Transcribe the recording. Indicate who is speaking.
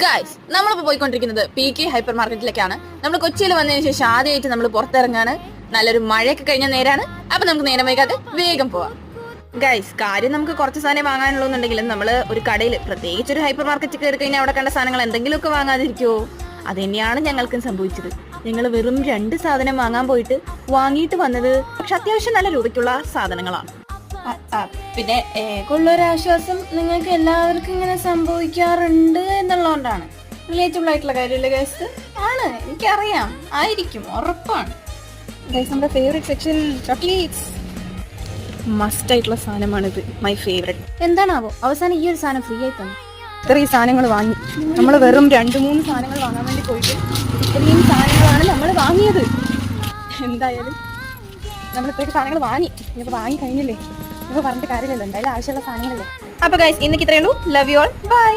Speaker 1: Guys, നമ്മളിപ്പോൾ പോയിക്കൊണ്ടിരിക്കുന്നത് PK hyper മാർക്കറ്റിലേക്കാണ്. നമ്മൾ കൊച്ചിയിൽ വന്നതിന് ശേഷം ആദ്യമായിട്ട് നമ്മൾ പുറത്തിറങ്ങാണ്. നല്ലൊരു മഴയൊക്കെ കഴിഞ്ഞ നേരാണ്. അപ്പൊ നമുക്ക് നേരം വൈകാതെ വേഗം പോവാം. ഗൈസ്, കാര്യം നമുക്ക് കുറച്ച് സാധനം വാങ്ങാനുള്ളതെന്നുണ്ടെങ്കിലും നമ്മൾ ഒരു കടയിൽ, പ്രത്യേകിച്ച് ഒരു ഹൈപ്പർ മാർക്കറ്റിൽ കയറി കഴിഞ്ഞാൽ അവിടെ കണ്ട സാധനങ്ങൾ എന്തെങ്കിലുമൊക്കെ വാങ്ങാതിരിക്കുമോ? അത് തന്നെയാണ് ഞങ്ങൾക്കും സംഭവിച്ചത്. ഞങ്ങൾ വെറും 2 സാധനം വാങ്ങാൻ പോയിട്ട് വാങ്ങിയിട്ട് വന്നത് പക്ഷെ അത്യാവശ്യം നല്ല രൂപയ്ക്കുള്ള സാധനങ്ങളാണ്. പിന്നെ ഏകൊള്ളൊരാശ്വാസം നിങ്ങൾക്ക് എല്ലാവർക്കും ഇങ്ങനെ സംഭവിക്കാറുണ്ട് എന്നുള്ളതുകൊണ്ടാണ്. റിലേറ്റബിൾ ആയിട്ടുള്ള കാര്യമല്ലേ ഗൈസ്? ആണ്, എനിക്കറിയാം, ആയിരിക്കും, ഉറപ്പാണ്. ഗൈസ്, നമ്മുടെ ഫേവറേറ്റ് സെക്ഷൻ ചോക്ലേറ്റ്സ്. മസ്റ്റ് ആയിട്ടുള്ള സാധനമാണിത്, മൈ ഫേവറേറ്റ്. എന്താണാവോ അവസാനം ഈ ഒരു സാധനം ഫ്രീ ആയി തന്നു. ഇത്രയും സാധനങ്ങൾ വാങ്ങി നമ്മൾ വെറും 2-3 സാധനങ്ങൾ വാങ്ങാൻ വേണ്ടി പോയിട്ട് ഇത്രയും സാധനങ്ങളാണ് നമ്മൾ വാങ്ങിയത്. എന്തായാലും നമ്മൾ ഇത്രയൊക്കെ സാധനങ്ങൾ വാങ്ങി, ഇനിയിപ്പോൾ വാങ്ങി കഴിഞ്ഞില്ലേ, ഇപ്പൊ പറഞ്ഞിട്ട് കാര്യമില്ലല്ലോ, എന്തായാലും ആവശ്യമുള്ള സാധനങ്ങളല്ലേ. അപ്പൊ ഗൈസ്, ഇന്നേക്ക് ഇത്രയേ ഉള്ളൂ. Love you all, by.